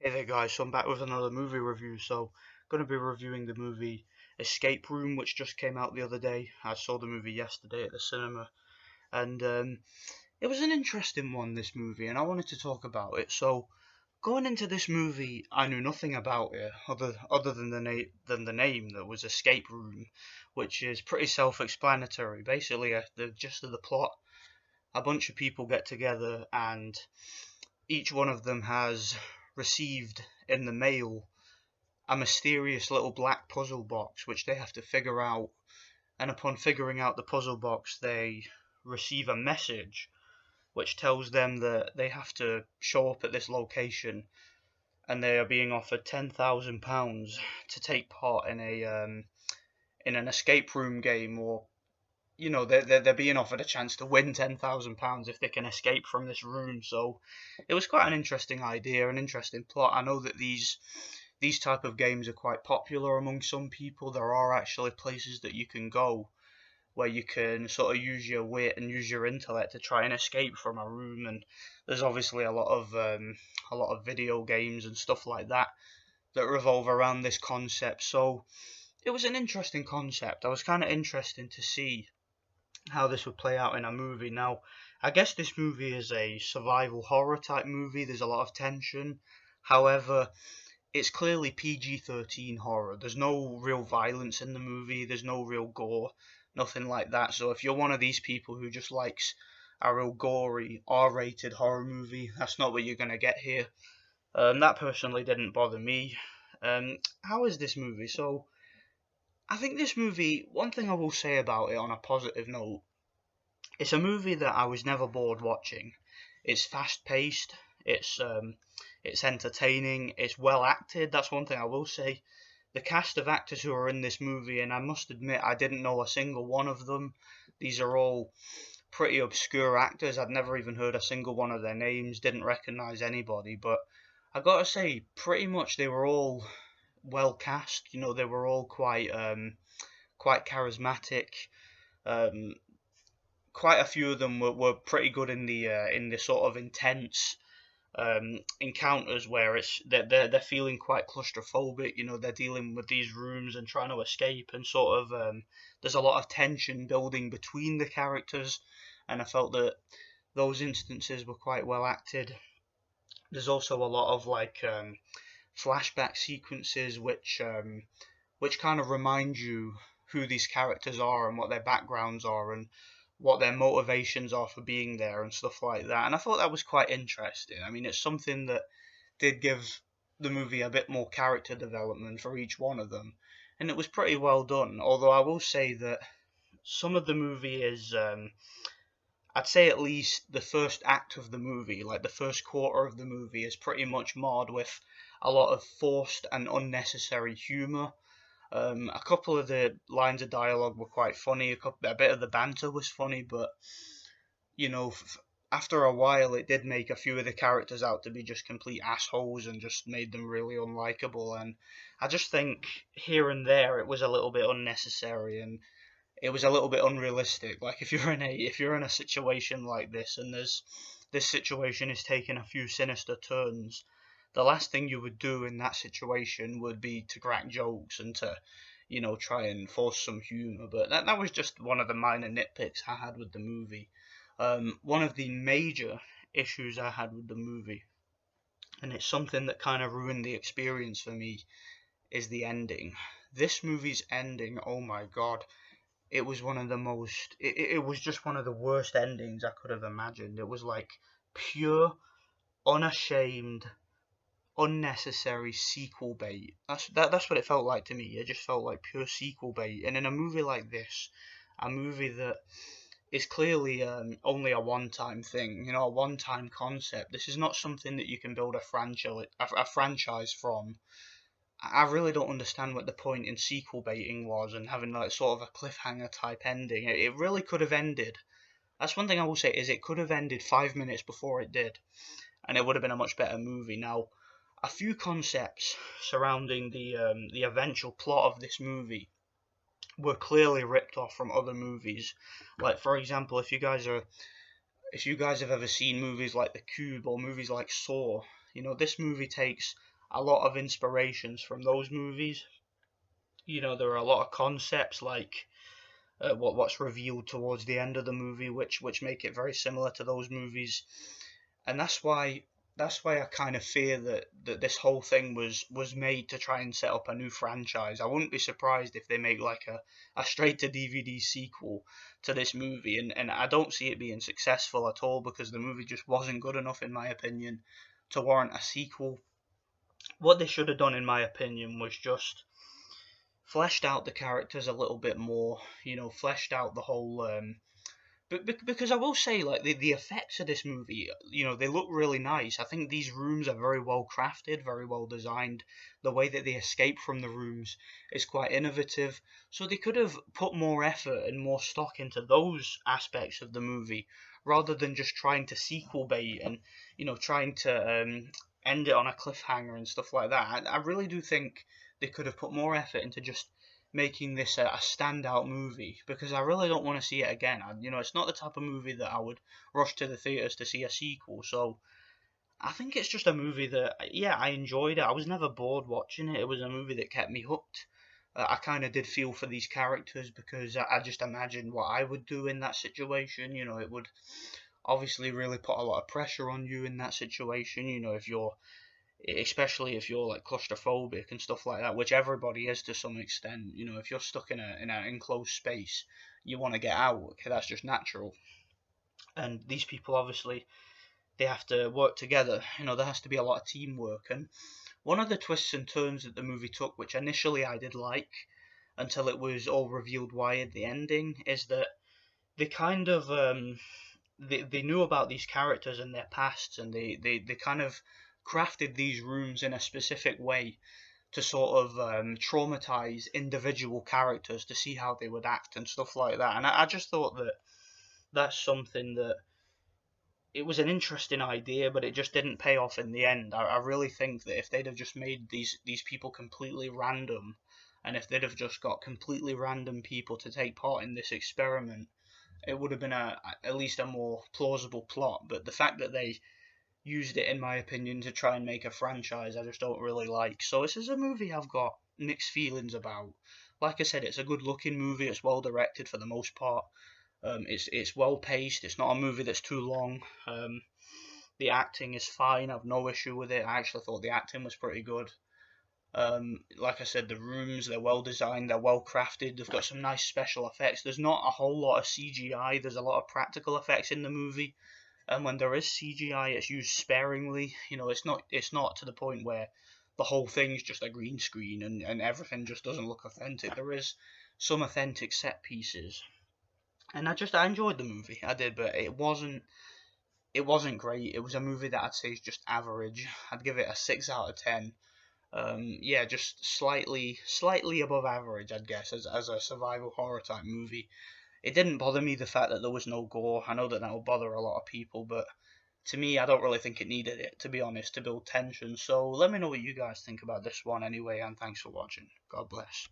Hey there guys, so I'm back with another movie review. Going to be reviewing the movie Escape Room, which just came out the other day. I saw the movie yesterday at the cinema, and it was an interesting one, this movie, and I wanted to talk about it. So, going into this movie, I knew nothing about it other than the name that was Escape Room, which is pretty self-explanatory. Basically, the gist of the plot: a bunch of people get together and each one of them has received in the mail a mysterious little black puzzle box which they have to figure out. And upon figuring out the puzzle box, they receive a message which tells them that they have to show up at this location and they are being offered £10,000 to take part in an escape room game, or they're being offered a chance to win £10,000 if they can escape from this room. So it was quite an interesting idea, an interesting plot. I know that these type of games are quite popular among some people. There are actually places that you can go where you can sort of use your wit and use your intellect to try and escape from a room. And there's obviously a lot of video games and stuff like that that revolve around this concept. So it was an interesting concept. I was kind of interested to see how this would play out in a movie. Now, I guess this movie is a survival horror type movie. There's a lot of tension. However, it's clearly PG-13 horror. There's no real violence in the movie. There's no real gore, nothing like that. So if you're one of these people who just likes a real gory R-rated horror movie, that's not what you're gonna get here. That personally didn't bother me. How is this movie? So I think this movie, one thing I will say about it on a positive note, it's a movie that I was never bored watching. It's fast paced. It's entertaining. It's well acted. That's one thing I will say. The cast of actors who are in this movie, and I must admit I didn't know a single one of them. These are all pretty obscure actors. I'd never even heard a single one of their names. Didn't recognize anybody. But I gotta say, pretty much they were all well cast. They were all quite charismatic. Um, Quite a few of them were pretty good in the sort of intense encounters where they're feeling quite claustrophobic. They're dealing with these rooms and trying to escape, and sort of there's a lot of tension building between the characters, and I felt that those instances were quite well acted. There's also a lot of flashback sequences which kind of remind you who these characters are and what their backgrounds are and what their motivations are for being there and stuff like that. And I thought that was quite interesting. I mean, it's something that did give the movie a bit more character development for each one of them, and it was pretty well done. Although I will say that some of the movie is, I'd say at least the first act of the movie, like the first quarter of the movie, is pretty much marred with a lot of forced and unnecessary humour. A couple of the lines of dialogue were quite funny. A bit of the banter was funny, but you know, after a while, it did make a few of the characters out to be just complete assholes and just made them really unlikable. And I just think here and there it was a little bit unnecessary and it was a little bit unrealistic. Like if you're in a situation like this and this situation is taking a few sinister turns, the last thing you would do in that situation would be to crack jokes and to, try and force some humor. But that was just one of the minor nitpicks I had with the movie. One of the major issues I had with the movie, and it's something that kind of ruined the experience for me, is the ending. This movie's ending, oh my god, it was one of the most. It was just one of the worst endings I could have imagined. It was like pure, unashamed, unnecessary sequel bait. That's what it felt like to me. It just felt like pure sequel bait. And in a movie like this, a movie that is clearly only a one-time thing, a one-time concept. This is not something that you can build a franchise from. I really don't understand what the point in sequel baiting was and having like sort of a cliffhanger type ending. It really could have ended. That's one thing I will say, is it could have ended 5 minutes before it did, and it would have been a much better movie. Now, a few concepts surrounding the eventual plot of this movie were clearly ripped off from other movies. Like, for example, if you guys have ever seen movies like The Cube or movies like Saw, You know, this movie takes a lot of inspirations from those movies. You know, there are a lot of concepts like what's revealed towards the end of the movie, which make it very similar to those movies, and that's why I kind of fear that this whole thing was made to try and set up a new franchise. I wouldn't be surprised if they make like a straight to DVD sequel to this movie, and I don't see it being successful at all because the movie just wasn't good enough in my opinion to warrant a sequel. What they should have done in my opinion was just fleshed out the characters a little bit more, you know, fleshed out the whole because I will say, like, the effects of this movie, you know, they look really nice. I think these rooms are very well crafted, very well designed. The way that they escape from the rooms is quite innovative. So they could have put more effort and more stock into those aspects of the movie rather than just trying to sequel bait and, you know, trying to end it on a cliffhanger and stuff like that. I really do think they could have put more effort into just making this a standout movie because I really don't want to see it again. You know, it's not the type of movie that I would rush to the theaters to see a sequel. So I think it's just a movie that, yeah, I enjoyed it. I was never bored watching it. It was a movie that kept me hooked. I kind of did feel for these characters because I just imagined what I would do in that situation. You know, it would obviously really put a lot of pressure on you in that situation. You know, if you're especially if you're like claustrophobic and stuff like that, which everybody is to some extent. You know, if you're stuck in an enclosed space, you want to get out. Okay, that's just natural. And these people obviously they have to work together. You know, there has to be a lot of teamwork. And one of the twists and turns that the movie took, which initially I did like, until it was all revealed why at the ending, is that they kind of they knew about these characters and their pasts, and they kind of crafted these rooms in a specific way to sort of traumatize individual characters to see how they would act and stuff like that. And I just thought that that's something that it was an interesting idea, but it just didn't pay off in the end. I really think that if they'd have just made these people completely random, and if they'd have just got completely random people to take part in this experiment, it would have been at least a more plausible plot. But the fact that they used it, in my opinion, to try and make a franchise, I just don't really like. So this is a movie I've got mixed feelings about. Like I said, it's a good looking movie. It's well directed for the most part. It's well paced. It's not a movie that's too long. The acting is fine. I've no issue with it. I actually thought the acting was pretty good. Like I said, the rooms, they're well designed, they're well crafted, they've got some nice special effects. There's not a whole lot of CGI, there's a lot of practical effects in the movie. And when there is CGI, it's used sparingly. You know, it's not to the point where the whole thing's just a green screen and everything just doesn't look authentic. There is some authentic set pieces. And I enjoyed the movie. I did, but it wasn't great. It was a movie that I'd say is just average. I'd give it a 6 out of 10. Yeah, just slightly above average, I'd guess, as a survival horror type movie. It didn't bother me the fact that there was no gore. I know that will bother a lot of people, but to me, I don't really think it needed it, to be honest, to build tension. So let me know what you guys think about this one anyway, and thanks for watching. God bless.